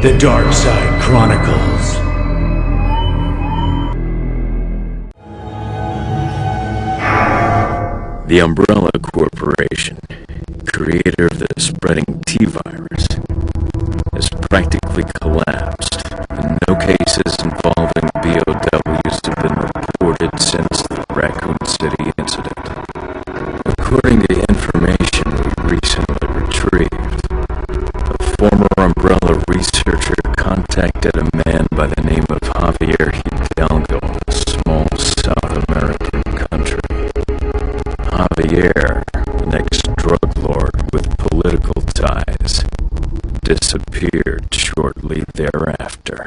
The Darkside Chronicles. The Umbrella Corporation, creator of the spreading T-virus, has practically collapsed, and no cases involving B.O.Ws have been reported since the Raccoon City incident. According to information we recently retrieved, a former Umbrella researcher contacted a man by the name of Javier Hidalgo in a small South American country. Javier, an ex-drug lord with political ties, disappeared shortly thereafter.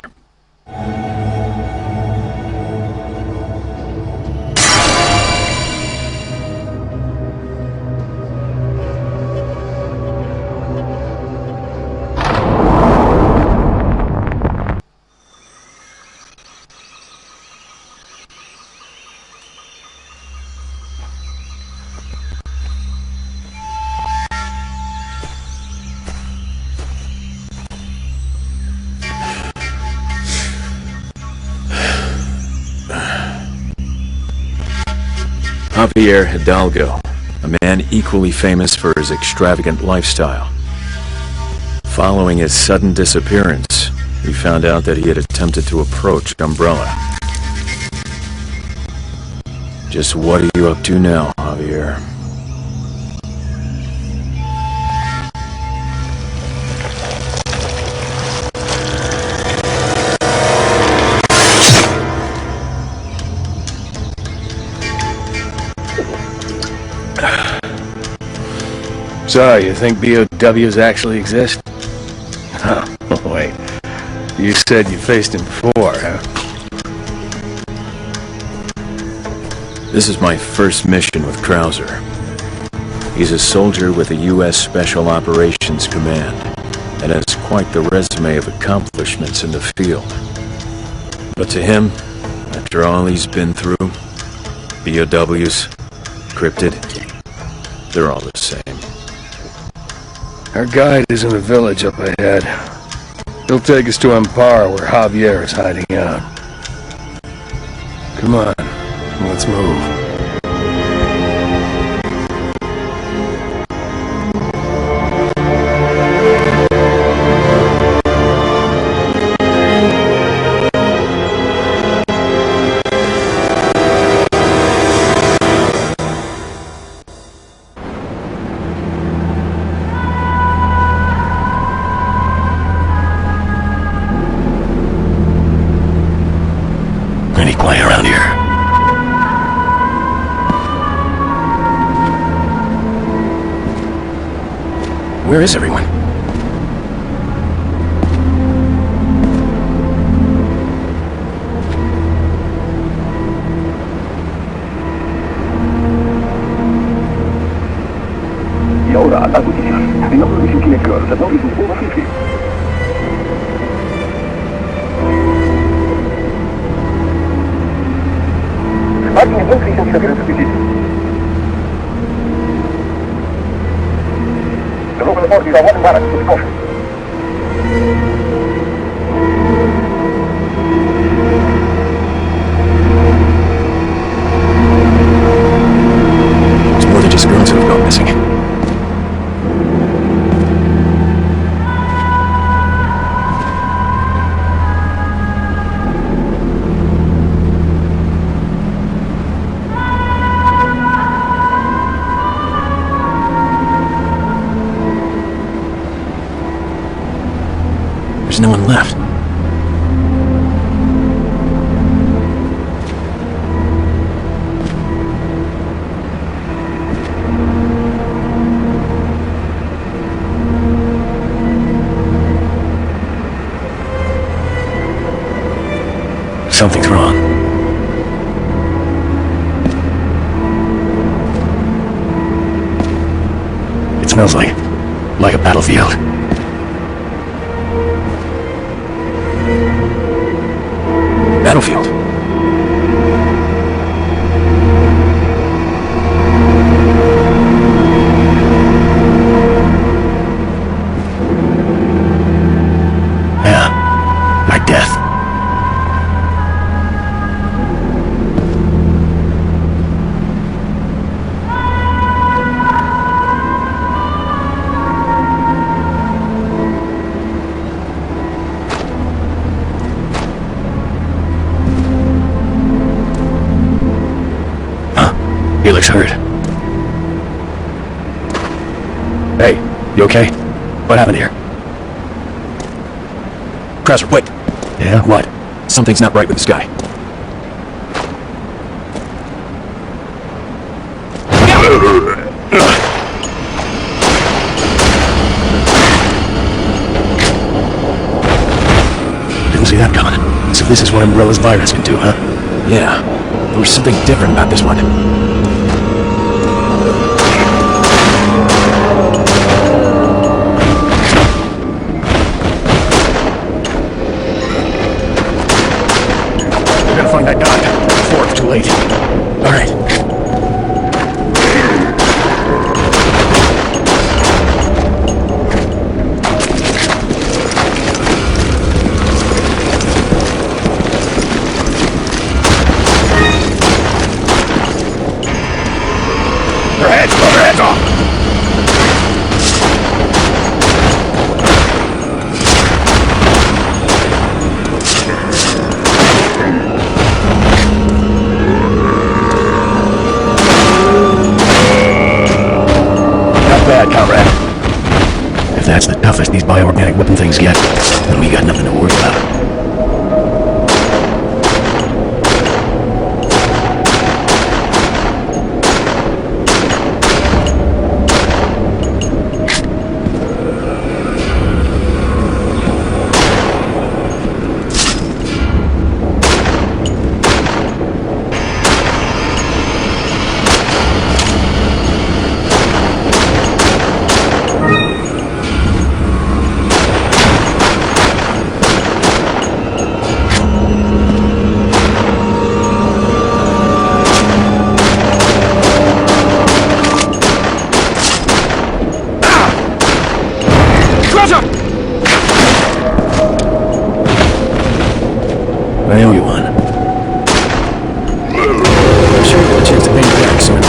Javier Hidalgo, a man equally famous for his extravagant lifestyle. Following his sudden disappearance, we found out that he had attempted to approach Umbrella. Just what are you up to now, Javier? So, you think B.O.Ws actually exist? Oh, wait. You said you faced him before, huh? This is my first mission with Krauser. He's a soldier with the U.S. Special Operations Command, and has quite the resume of accomplishments in the field. But to him, after all he's been through, B.O.Ws, cryptid, they're all the same. Our guide is in the village up ahead. He'll take us to Amparo, where Javier is hiding out. Come on, let's move. Any play around here? Where is everyone? Y ahora, las noticias. El nombre de Sinclair Girls, el nombre de su nuevo jefe. Martin encuentra y se refiere a su visita. The local authorities are wanting warrants with caution. It's more than just girls who have gone missing. There's no one left. Something's wrong. It smells like a battlefield. Battlefield. Yeah. He looks hurt. Hey, you okay? What happened here? Krauser, wait. Yeah, what? Something's not right with this guy. Didn't see that coming. So this is what Umbrella's virus can do, huh? Yeah, there was something different about this one. We're gonna find that guy before it's too late. All right. Heads off! Not bad, comrade. If that's the toughest these bioorganic weapon things get, then we got nothing to worry about. I owe you one. I'm sure you'll have a chance to pay me back soon.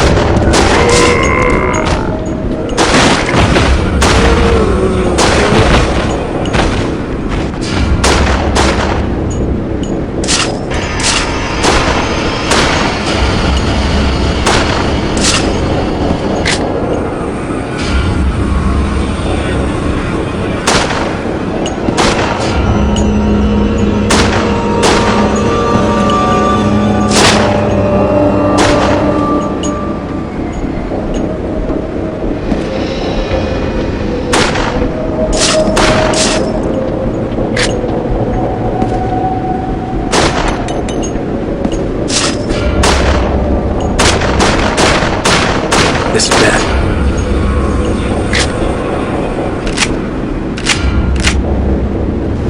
This is bad.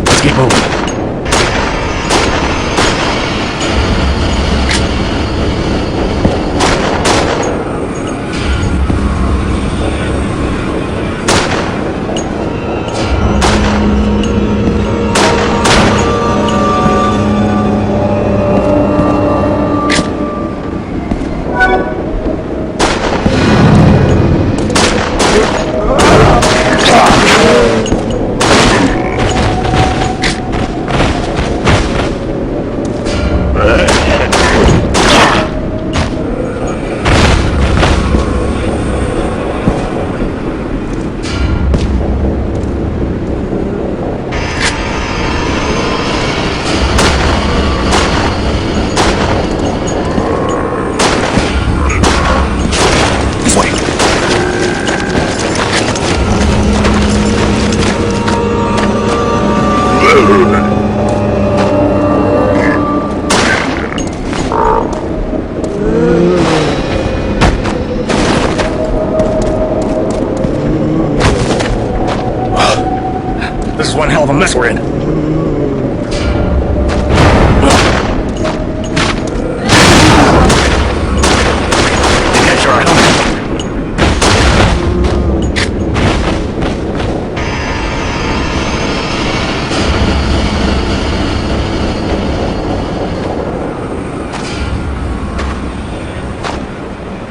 Let's keep moving. This is one hell of a mess we're in. Yeah, sure, I don't.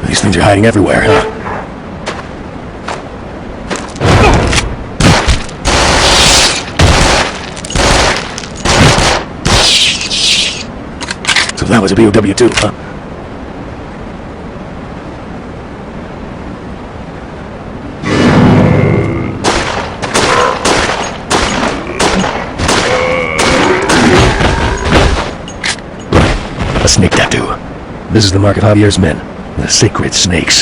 These things are hiding everywhere, huh? So that was a B.O.W. too, huh? This is the mark of Javier's men. The sacred snakes.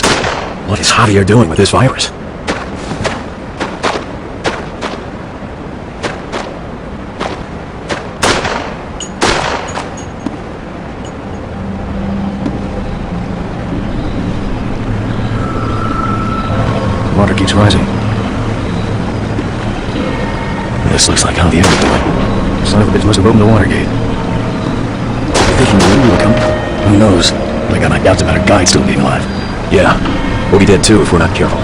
What is Javier doing with this virus? Water keeps rising. This looks like Javier would do it. Son of a bitch must have opened the water gate. You think he knew we were coming? Who knows? But I got my doubts about our guide still being alive. Yeah, we'll be dead too if we're not careful.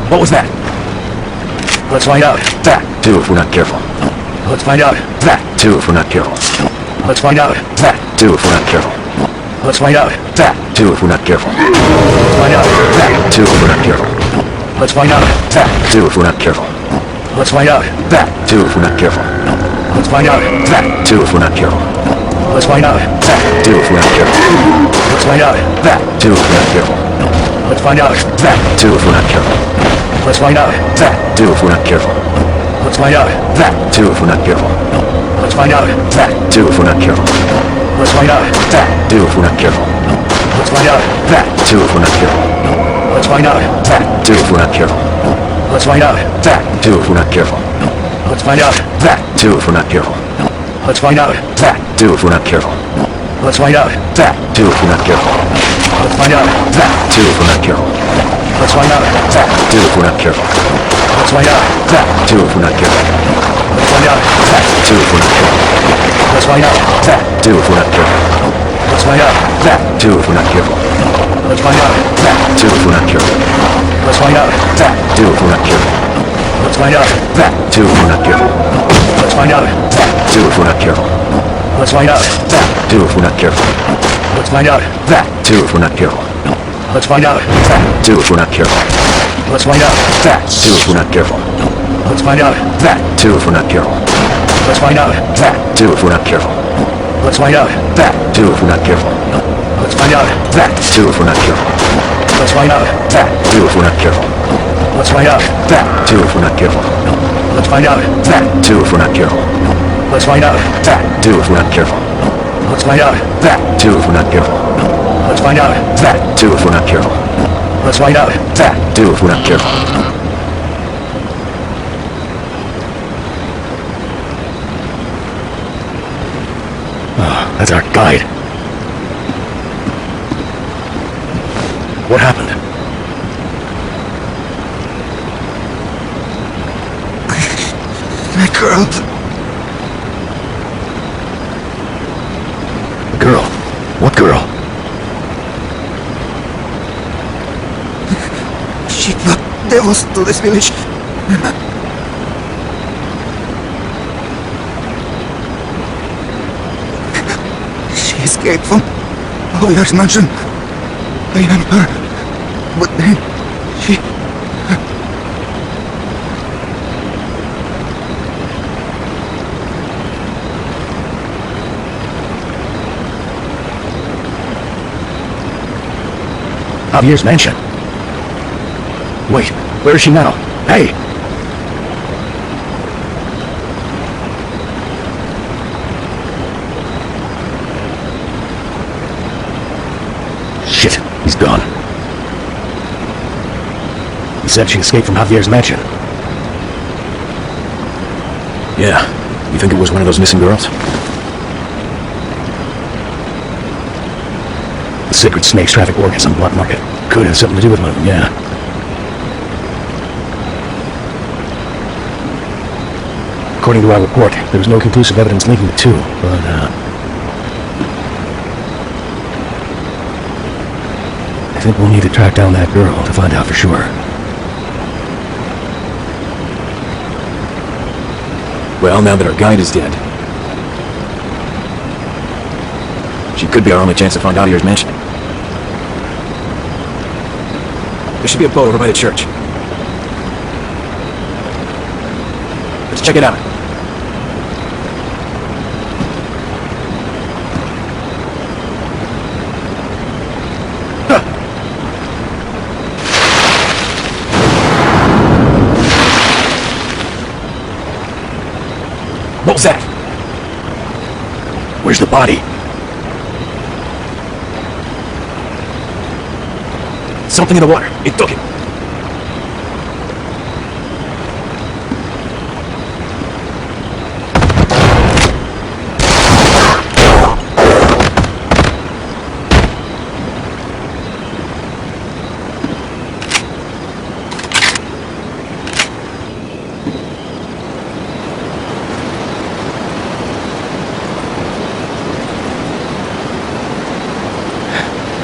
What was that? Let's find out. That, too, if we're not careful. Let's find out. That, too, if we're not careful. Let's find out. That, too, if we're not careful. Let's find out. That, too, if we're not careful. Let's find out. That, too, if we're not careful. Let's find out. That, too, if we're not careful. Let's find out. That, too, if we're not careful. Let's find out. That, too, if we're not careful. Let's find out. That, too, if we're not careful. Let's find out. That, too, if we're not careful. Let's find out. That, too, if we're not careful. Let's find out. That, too, if we're not careful. Let's find out. That, too, if we're not careful. Let's find out. That, too, if we're not careful. Let's find out. That, too, if we're not careful. Let's find out. That, too, if we're not careful. Let's find out. That, too, if we're not careful. Let's find out. That, too, if we're not careful. Let's find out. That, too, if we're not careful. Let's find out. That, too, if we're not careful. Let's find out. That, too, if we're not careful. Let's find out. That, too, if we're not careful. Let's find out. That, too, if we're not careful. Let's find out. That, too, if we're not careful. Let's find out. That, too, if we're not careful. Let's find out. That, too, if we're not careful. Let's find out. That, too, if we're not careful. Let's find out. That, too, if we're not careful. Let's find out. That, too, if we're not careful. Let's find out. That, too, if we're not careful. Let's find out. That, too, if we're not careful. Let's find out. That, too, if we're not careful. Let's find out. That, too, if we're not careful. Let's find out. That, too, if we're not careful. Let's find out. That, too, if we're not careful. Let's find out. That, too, if we're not careful. Let's find out. That, too, if we're not careful. Let's find out. That, too, if we're not careful. Let's find out. That, too, if we're not careful. Let's find out. That, too, if we're not careful. Let's find out. That, too, if we're not careful. Let's find out. That, too, if we're not careful. Let's find out. That, too, if we're not careful. Let's find out. That, too, if we're not careful. Let's find out. That, too, if we're not careful. Let's find out. That, too, if we're not careful. Oh, that's our guide. What happened? My girl. Girl? What girl? She brought devils to this village. She escaped from Javier's mansion. I am her. But then she... Javier's mansion. Wait, where is she now? Hey! Shit, he's gone. He said she escaped from Javier's mansion. Yeah, you think it was one of those missing girls? The sacred snakes traffic organs on the black market. Could have something to do with one of them, yeah. According to our report, there was no conclusive evidence linking the two, but, I think we'll need to track down that girl to find out for sure. Well, now that our guide is dead, she could be our only chance to find Javier's mansion. There should be a boat over by the church. Let's check it out. What was that? Where's the body? Something in the water. It took it.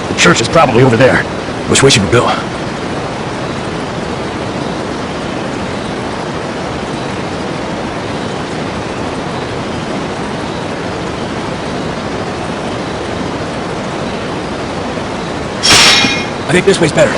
The church is probably over there. Which way should we go? I think this way's better.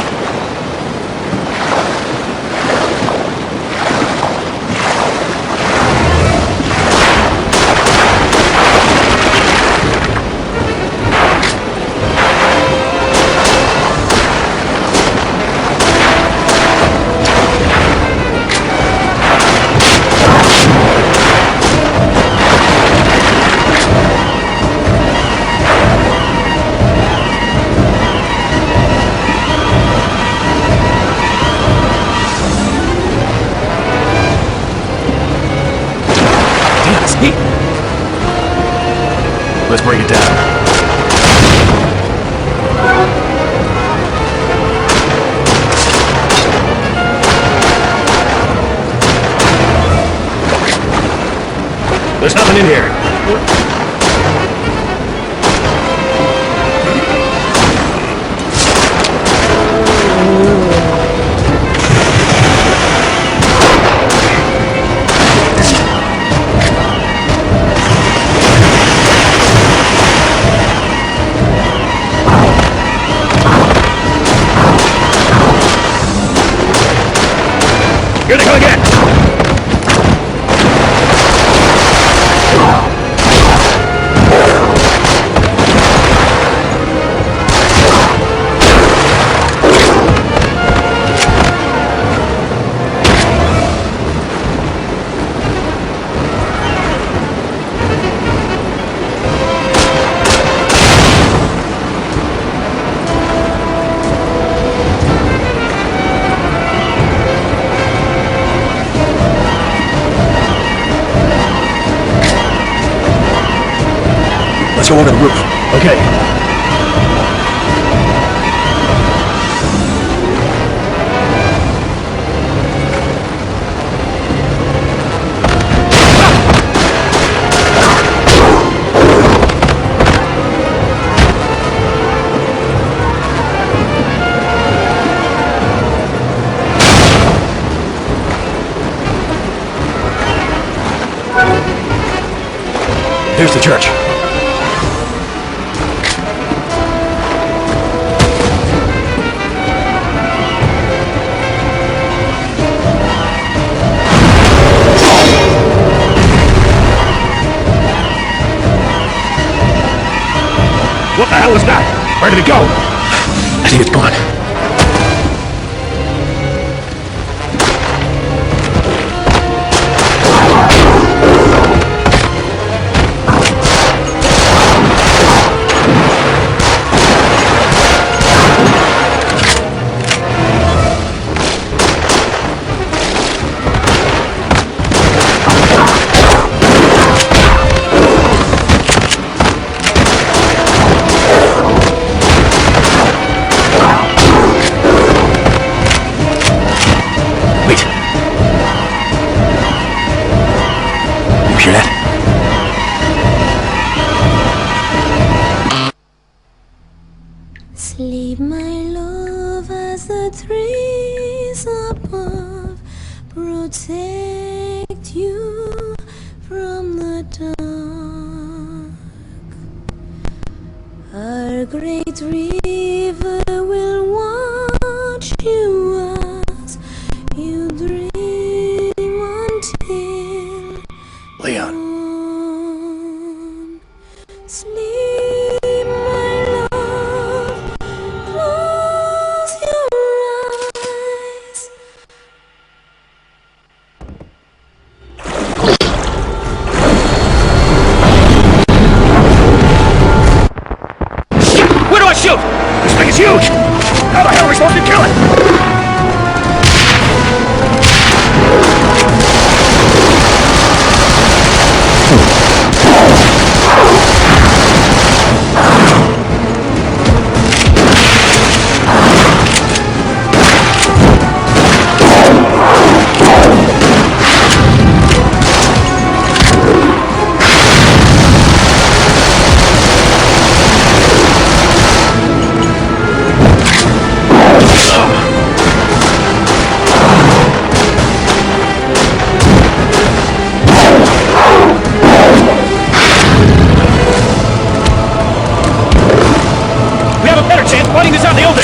Let's break it down. There's nothing in here. Here they come again! Let's go over the roof. Okay. Here's the church. What the hell is that? Where did it go? I think it's gone. Sleep, my love, as the trees above protect you from the dark. Our great river will watch you as you dream until Sleep, my love, close your eyes. Where do I shoot? This thing is huge! How the hell are we supposed to kill it? Fighting this out in the open!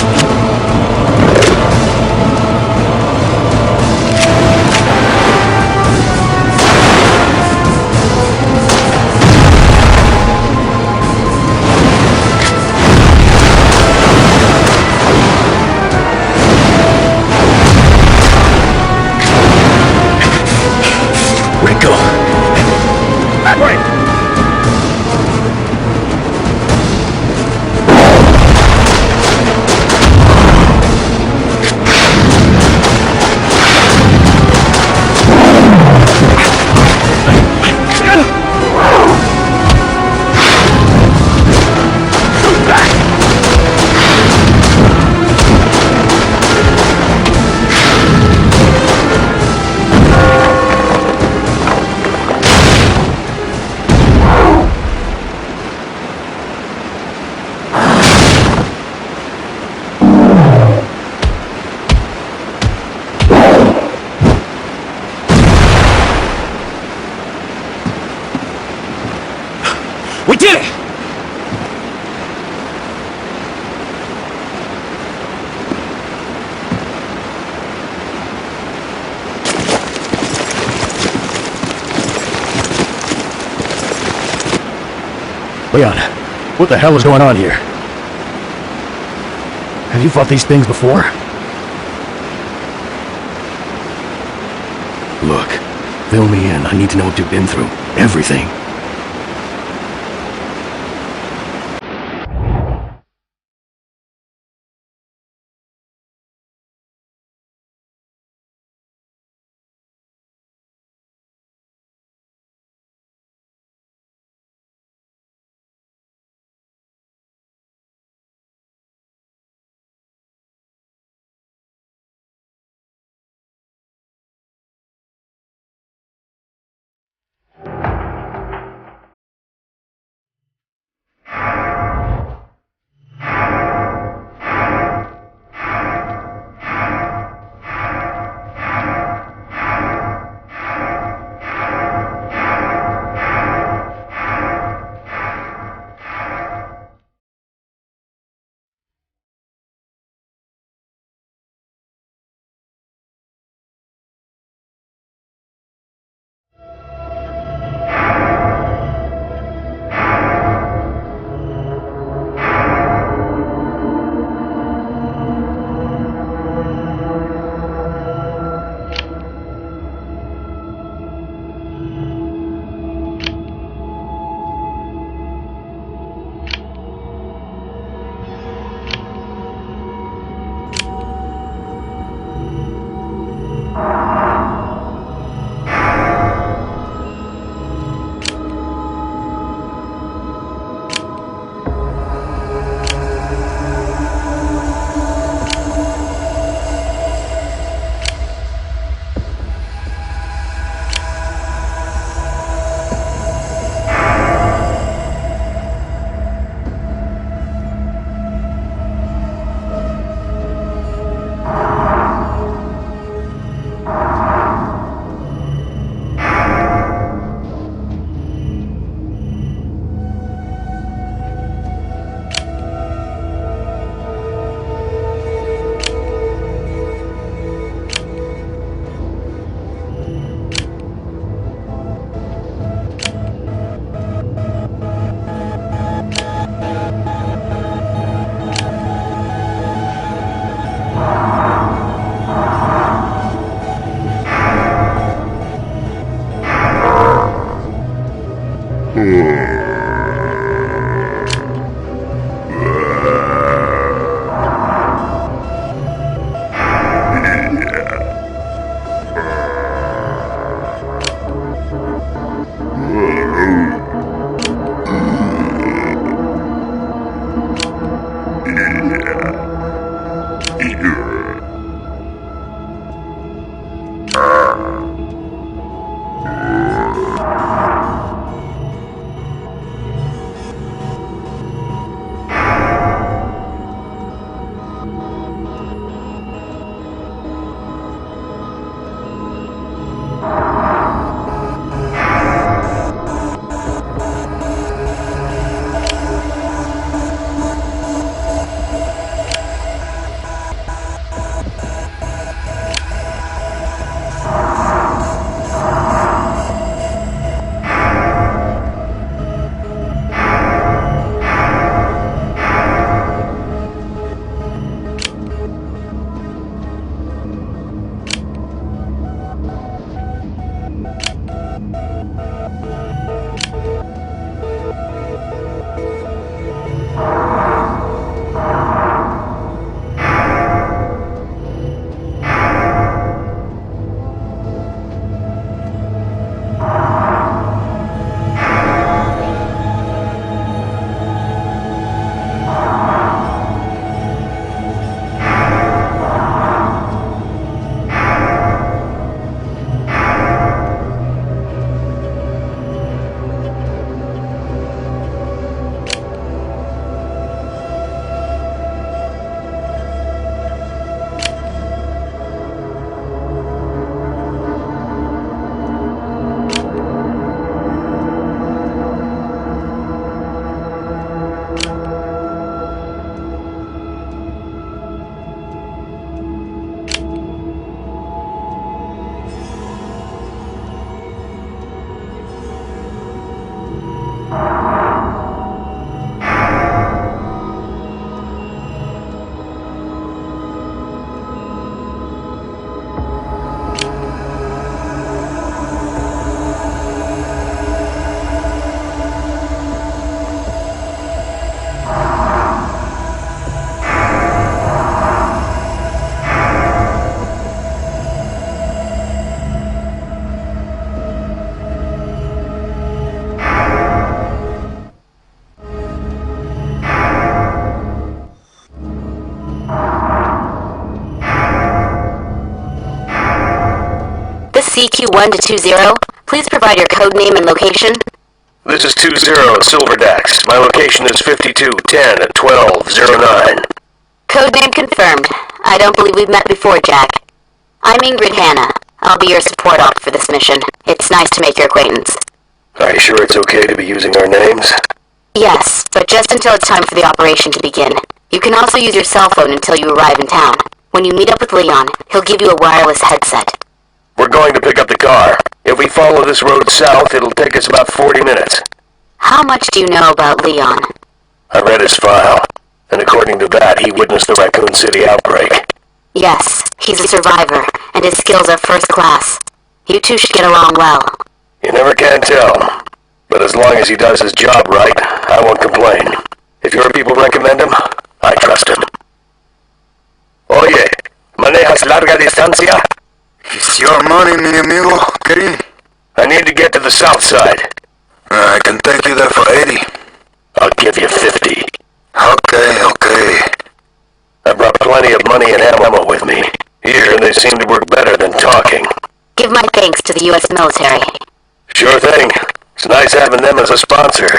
Where'd it go? That way! We did it! Leon, what the hell is going on here? Have you fought these things before? Look, fill me in. I need to know what you've been through. Everything. CQ1-20, please provide your code name and location. This is 20 Silverdax. My location is 5210 at 1209. Code name confirmed. I don't believe we've met before, Jack. I'm Ingrid Hanna. I'll be your support op for this mission. It's nice to make your acquaintance. Are you sure it's okay to be using our names? Yes, but just until it's time for the operation to begin. You can also use your cell phone until you arrive in town. When you meet up with Leon, he'll give you a wireless headset. We're going to pick up the car. If we follow this road south, it'll take us about 40 minutes. How much do you know about Leon? I read his file, and according to that, he witnessed the Raccoon City outbreak. Yes, he's a survivor, and his skills are first class. You two should get along well. You never can tell. But as long as he does his job right, I won't complain. If your people recommend him, I trust him. Oye, ¿manejas larga distancia? It's your money, mi amigo, Karim. I need to get to the south side. I can take you there for 80. I'll give you 50. Okay. I brought plenty of money and ammo with me. Here, they seem to work better than talking. Give my thanks to the U.S. military. Sure thing. It's nice having them as a sponsor.